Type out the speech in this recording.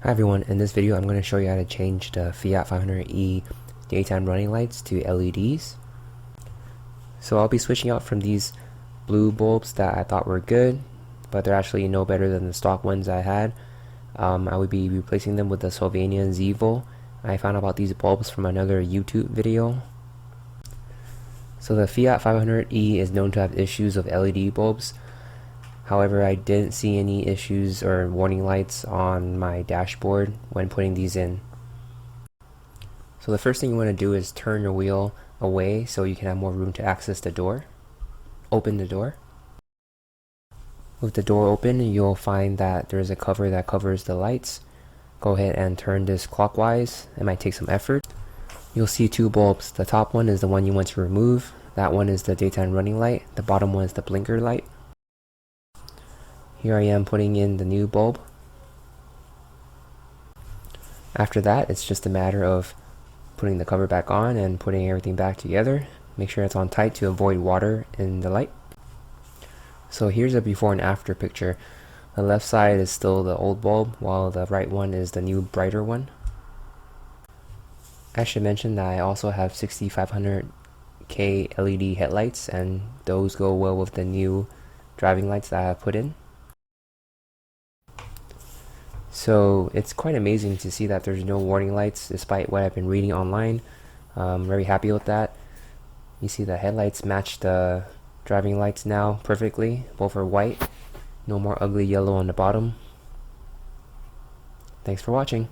Hi everyone, in this video I'm going to show you how to change the Fiat 500e daytime running lights to LEDs. So I'll be switching out from these blue bulbs that I thought were good, but they're actually no better than the stock ones I had. I would be replacing them with the SYLVANIA ZEVO. I found out about these bulbs from another YouTube video. So the Fiat 500e is known to have issues of LED bulbs. However, I didn't see any issues or warning lights on my dashboard when putting these in. So the first thing you want to do is turn your wheel away so you can have more room to access the door. Open the door. With the door open, you'll find that there's a cover that covers the lights. Go ahead and turn this clockwise. It might take some effort. You'll see two bulbs. The top one is the one you want to remove. That one is the daytime running light. The bottom one is the blinker light. Here I am putting in the new bulb. After that, it's just a matter of putting the cover back on and putting everything back together. Make sure it's on tight to avoid water in the light. So here's a before and after picture. The left side is still the old bulb, while the right one is the new brighter one. I should mention that I also have 6500K LED headlights, and those go well with the new driving lights that I have put in. So it's quite amazing to see that there's no warning lights despite what I've been reading online. I'm very happy with that. You see the headlights match the driving lights now perfectly. Both are white. No more ugly yellow on the bottom. Thanks for watching.